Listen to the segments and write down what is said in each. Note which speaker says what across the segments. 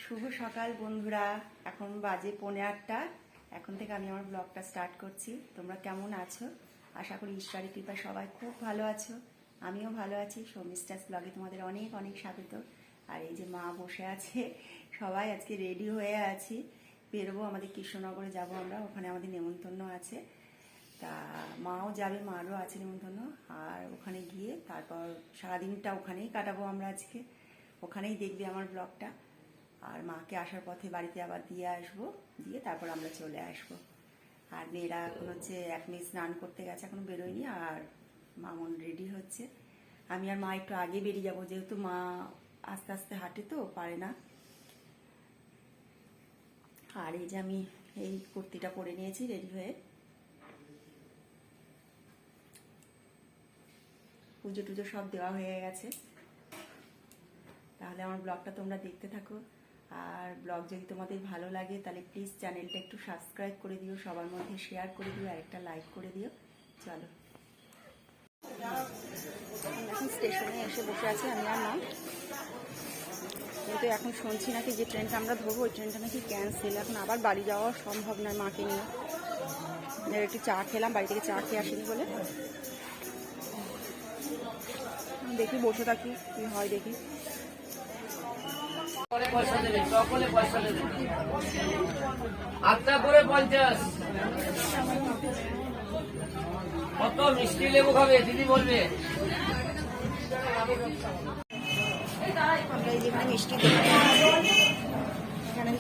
Speaker 1: শুভ সকাল বন্ধুরা। এখন বাজে 8:45। এখন থেকে আমি আমার ব্লগটা স্টার্ট করছি। তোমরা কেমন আছো? আশা করি ঈশ্বরের কৃপায় সবাই খুব ভালো আছো। আমিও ভালো আছি। সৌমিস্টাস ব্লগে তোমাদের অনেক অনেক স্বাগত। আর এই যে মা বসে আছে, সবাই আজকে রেডি হয়ে আছি, বেরোবো, আমাদের কৃষ্ণনগরে যাব আমরা, ওখানে আমাদের নেমন্তন্ন আছে। তা মাও যাবে, মারও আছে নেমন্তন্ন। আর ওখানে গিয়ে তারপর সারাদিনটা ওখানেই কাটাবো আমরা আজকে, ওখানেই দেখবে আমার ব্লগটা। আর মাকে আসার পথে বাড়িতে আবার দিয়ে আসবো, দিয়ে তারপর আমরা চলে আসবো। আর মেয়েরা এখন হচ্ছে এক মেয়ে স্নান করতে গেছে, এখনো বেরোয়নি। আর মামন রেডি হচ্ছে। আমি আর মা একটু আগে বেরিয়ে যাবো, যেহেতু মা আস্তে আস্তে হাঁটে তো পারে না। আর এই যে আমি এই কুর্তিটা পরে নিয়েছি রেডি হয়ে। পুজো টুজো সব দেওয়া হয়ে গেছে। তাহলে আমার ব্লগটা তোমরা দেখতে থাকো। আর ব্লগ যদি তোমাদের ভালো লাগে তাহলে প্লিজ চ্যানেলটা একটু সাবস্ক্রাইব করে দিও, সবার মধ্যে শেয়ার করে দিও, আর একটা লাইক করে দিও। চলো, এখন স্টেশনে এসে বসে আছি আমি আর মা। কিন্তু এখন শুনছি নাকি যে ট্রেনটা আমরা ধরবো ওই ট্রেনটা নাকি ক্যান্সেল। এখন আবার বাড়ি যাওয়া সম্ভব নয় মাকে নিয়ে। একটু চা খেলাম, বাড়ি থেকে চা খেয়ে আসিনি বলে। দেখি বসে থাকি, কি হয় দেখি।
Speaker 2: আটটা করে 50। কত মিষ্টি লেবু খাবে দিদি বলবে।
Speaker 1: আমরা এই যেখানে মিষ্টি এখানে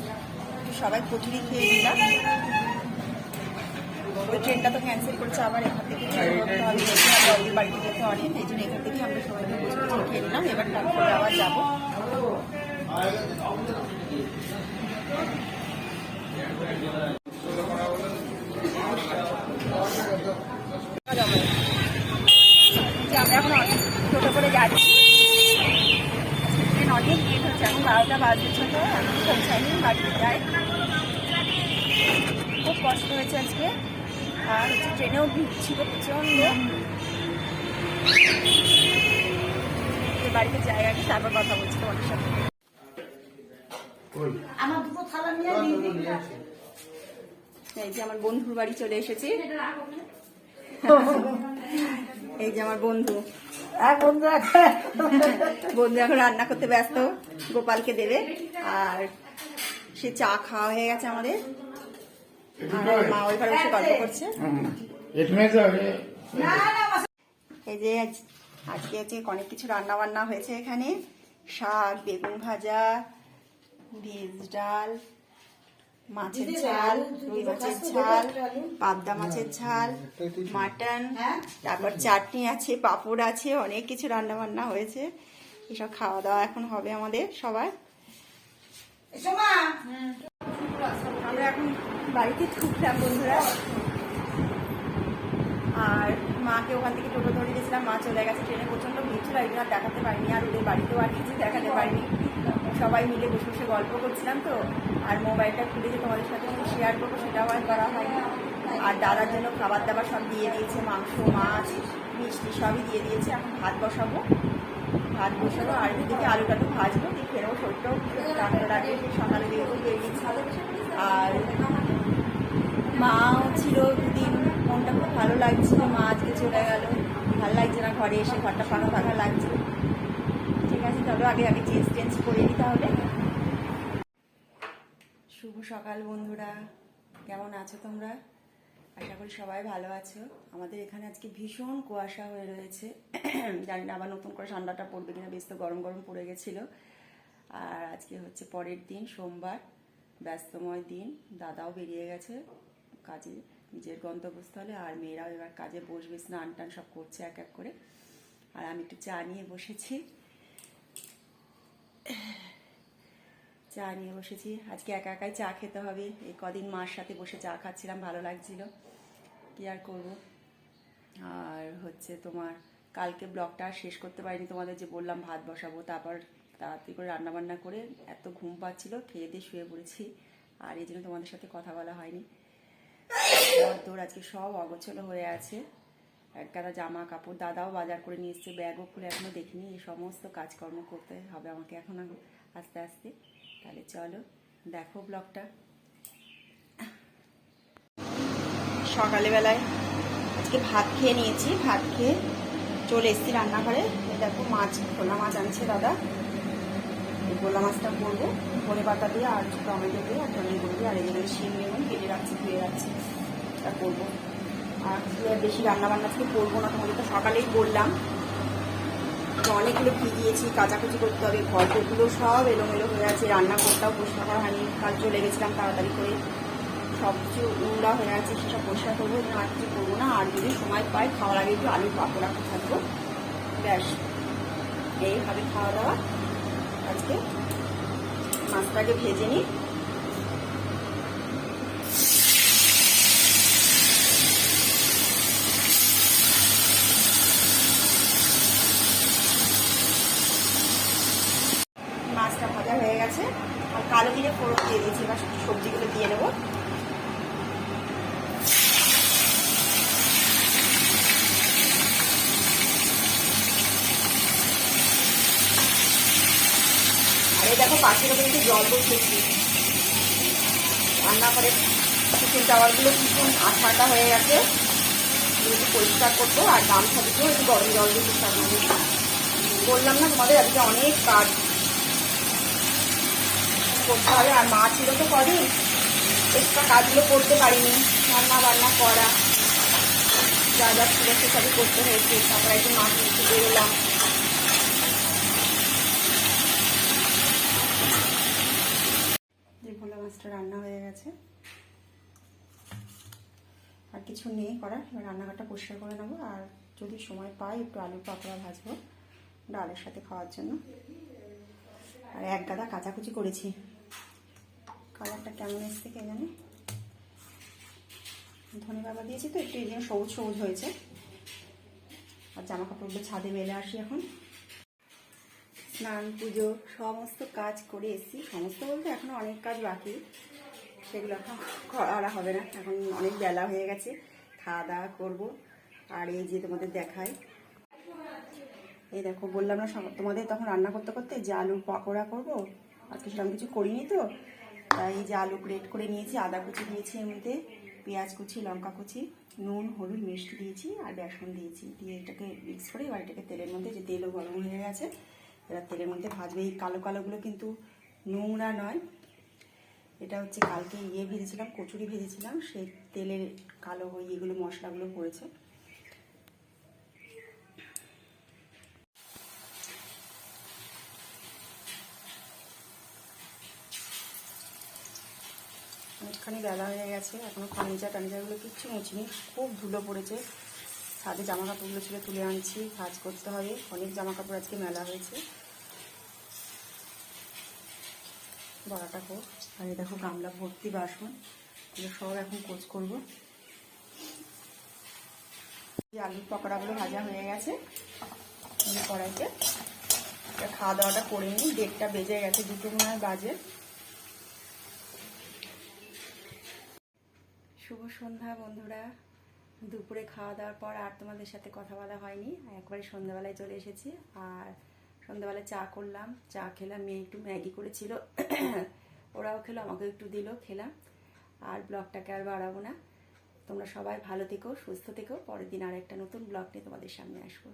Speaker 1: সবাই কচুরি খেয়ে নিলাম। ওই ট্রেনটা তো ক্যান্সেল করছে, আবার এখান থেকে বাড়িতে যেতে অনেক, এই জন্য এখান থেকে আমরা সবাই কচুরি খেয়ে নিলাম। এবার তারপরে আবার যাবো। আমরা এখন টোটো করে যাচ্ছি। ট্রেন অনেক লেট হচ্ছে, এখন 12টা বাজছে তো এখন পৌঁছায়নি, বাড়িতে যাই। খুব কষ্ট হয়েছে আজকে। আর হচ্ছে ট্রেনেও ভিড় ছিল প্রচন্ড। বাড়িতে যাই আগে, তারপর কথা বলছি তোমাদের সাথে। এই যে আমার বন্ধুর বাড়ি চলে এসেছি। এই যে আমার বন্ধু বন্ধু এখন রান্না করতে ব্যস্ত, গোপালকে দেবে। আর সে চা খাওয়া হয়ে গেছে আমাদের। আর মা ওই ঘরে বসে গল্প করছে। এই যে আজকে হচ্ছে অনেক কিছু রান্না বান্না হয়েছে এখানে। শাক, বেগুন ভাজা, ভেজ ডাল, মাছের ঝাল, রুই মাছের ঝাল, পাবদা মাছের ঝাল, মাটন, তারপর চাটনি আছে, পাঁপড় আছে, অনেক কিছু রান্না বান্না হয়েছে। এসব খাওয়া দাওয়া এখন হবে আমাদের সবার। আমরা এখন বাড়িতে ঢুকলাম বন্ধুরা। আর মাকে ওখান থেকে টোটো ধরে গেছিলাম, মা চলে গেছে। ট্রেনে প্রচন্ড ভিড় ছিল, এই জন্য আর দেখাতে পারিনি। আর ওদের বাড়িতেও আর কিছু দেখাতে পারিনি। সবাই মিলে বসে বসে গল্প করছিলাম তো। আর মোবাইলটা খুলে যে তোমাদের সাথে শেয়ার করবো সেটাও আর করা হয়নি। আর দাদার জন্য খাবার দাবার সব দিয়ে দিয়েছে, মাংস, মাছ, মিষ্টি সবই দিয়ে দিয়েছে। এখন ভাত বসাবো। আর এদিকে আলু টালু ভাজবো, দিয়ে ফেরবো। শরীরটাও ডাক্তার আগে সকালে বেরিয়েছি। আর মাও ছিল দুদিন, মনটা খুব ভালো লাগছিল। মা আজকে চলে গেল, ভালো লাগছে না, ঘরে এসে ঘরটা ফাঁকা ফাঁকা লাগছে। ঠিক আছে, চলো আগে চেঞ্জ করে নিতে হবে। শুভ সকাল বন্ধুরা, কেমন আছো তোমরা? আশা করি সবাই ভালো আছো। আমাদের এখানে আজকে ভীষণ কুয়াশা হয়ে রয়েছে। জানি না আবার নতুন করে ঠান্ডাটা পড়বে কিনা, বেশ তো গরম গরম পড়ে গেছিলো। আর আজকে হচ্ছে পরের দিন, সোমবার, ব্যস্তময় দিন। দাদাও বেরিয়ে গেছে কাজে, নিজের গন্তব্যস্থলে। আর মেয়েরাও এবার কাজে বসবে, স্নান টান সব করছে এক এক করে। আর আমি একটু চা নিয়ে বসেছি। আজকে একা একাই চা খেতে হবে। এই কদিন মার সাথে বসে চা খাচ্ছিলাম, ভালো লাগছিল, কি আর করবো। আর হচ্ছে তোমার কালকে ব্লগটা শেষ করতে পারিনি, তোমাদের যে বললাম ভাত বসাবো। তারপর তাড়াতাড়ি করে রান্নাবান্না করে এত ঘুম পাচ্ছিল, খেয়ে দিয়ে শুয়ে পড়েছি। আর এই জন্য তোমাদের সাথে কথা বলা হয়নি। তোর আজকে সব অগোছলো হয়ে আছে। এক গাদা জামা কাপড়, দাদাও বাজার করে নিয়ে এসছে, ব্যাগও খুলে এখনো দেখিনি। এই সমস্ত কাজকর্ম করতে হবে আমাকে এখন আস্তে আস্তে। তাহলে চলো দেখো ব্লগটা। সকালবেলায় আজকে ভাত খেয়ে নিয়েছি, ভাত খেয়ে চলে এসেছি রান্নাঘরে। দেখো মাছ, ভোলা মাছ আনছে দাদা। এই ভোলা মাছটা করবো ধনে পাতা দিয়ে আর টমেটো দিয়ে আর ধনে গুঁড়ো দিয়ে, আর এদিকে শিম লেমন কেটে রাখছি, ধুয়ে রাখছি, এটা করবো। আর বেশি রান্নাবান্না আজকে করবো না, তোমাদের তো সকালেই বললাম। তো অনেকগুলো ভিজিয়েছি, কাচাকুচি করতে হবে, ঘরগুলো সব এলোমেলো হয়ে আছে, রান্না করতেও পরিষ্কার করা হয়নি। কাল চলে গেছিলাম তাড়াতাড়ি করে, সব কিছু নোংরা হয়ে আছে, সেসব পরিষ্কার করবো। আর কিছু করবো না, আর যদি সময় পাই খাওয়ার আগে একটু আলুর পাকোড়া থাকবো, ব্যাস। এইভাবে খাওয়া দাওয়া আজকে। মাছটাকে ভেজে নিই। মাছটা ভাজা হয়ে গেছে, আর কালো জিরে ফোড়ন দিয়ে দিয়েছি। এবার সবজিগুলো দিয়ে নেবো। আর এই দেখো পাশের ওপরে একটু জল বসিয়েছি, রান্না করে কিচেন টাওয়ারগুলো কিছু আঠাটা হয়ে গেছে, একটু পরিষ্কার করবো। আর গামছা দিকেও একটু গরম জল দিয়ে পরিষ্কার করবো। বললাম না তোমাদের আজকে অনেক কাজ করতে হবে, আর মা ছিল তো কদিন, এক্সট্রা কাজগুলো করতে পারিনি, রান্না বান্না করা যা যা ছিল সেসবই করতে হয়েছে। তারপরে একটু মাছ নিতে বেরোলাম। যে ভোলা মাছটা রান্না হয়ে গেছে, আর কিছু নেই করার। এবার রান্নাঘরটা পরিষ্কার করে নেবো, আর যদি সময় পাই একটু আলুর পাকোড়া ভাজবো ডালের সাথে খাওয়ার জন্য। আর এক গাদা কাচাকুচি করেছি, কালারটা কেমন এসছে কে জানে। ধনে পাতা দিয়েছি তো একটু, এই জন্য সবুজ সবুজ হয়েছে। আর জামা কাপড়গুলো ছাদে মেলে আসি এখন। স্নান পুজো সমস্ত কাজ করে এসেছি, সমস্ত বলতে এখনো অনেক কাজ বাকি, সেগুলো এখন করা হবে না। এখন অনেক বেলা হয়ে গেছে, খাওয়া দাওয়া করবো। আর এই যে তোমাদের দেখাই, এই দেখো বললাম না তোমাদের তখন রান্না করতে করতে যে আলুর পকোড়া করবো, আজকে সেরকম কিছু করিনি তো, তাই এই যে আলু গ্রেট করে নিয়েছি, আদা কুচি দিয়েছি এর মধ্যে, পেঁয়াজ কুচি, লঙ্কা কুচি, নুন হলুদ মিষ্টি দিয়েছি আর বেসন দিয়েছি, দিয়ে এটাকে মিক্স করে এবার এটাকে তেলের মধ্যে, যে তেলও গরম হয়ে গেছে, এবার তেলের মধ্যে ভাজবে। এই কালো কালোগুলো কিন্তু নোংরা নয়, এটা হচ্ছে কালকে ভেজেছিলাম, কচুরি ভেজেছিলাম, সেই তেলের কালো ইয়েগুলো মশলাগুলো পড়েছে। অনেকখানি বেলা হয়ে গেছে, এখনো ফার্নিচারগুলো কিচ্ছু মুছিনি, খুব ধুলো পড়েছে। ছাদে জামা কাপড়গুলো ছিল তুলে আনছি, ভাঁজ করতে হবে। অনেক জামা কাপড় আজকে মেলা হয়েছে, বড়াটা হোক। আর এই দেখো গামলা ভর্তি বাসন, এগুলো সব এখন কোচ করবো। আলুর পকোড়াগুলো ভাজা হয়ে গেছে কড়াইতে। খাওয়া দাওয়াটা করে নিই, 1:30টা বেজে গেছে, 2টো মনে হয় বাজে। শুভ সন্ধ্যা বন্ধুরা। দুপুরে খাওয়া দাওয়ার পর আর তোমাদের সাথে কথা বলা হয়নি, একবারে সন্ধ্যাবেলায় চলে এসেছি। আর সন্ধ্যাবেলায় চা করলাম, চা খেলাম, মেয়ে একটু ম্যাগি করেছিল ওরাও খেলো, আমাকেও একটু দিল, খেলাম। আর ব্লগটাকে আর বাড়াবো না। তোমরা সবাই ভালো থেকো, সুস্থ থেকো। পরের দিন আর একটা নতুন ব্লগ নিয়ে তোমাদের সামনে আসবো।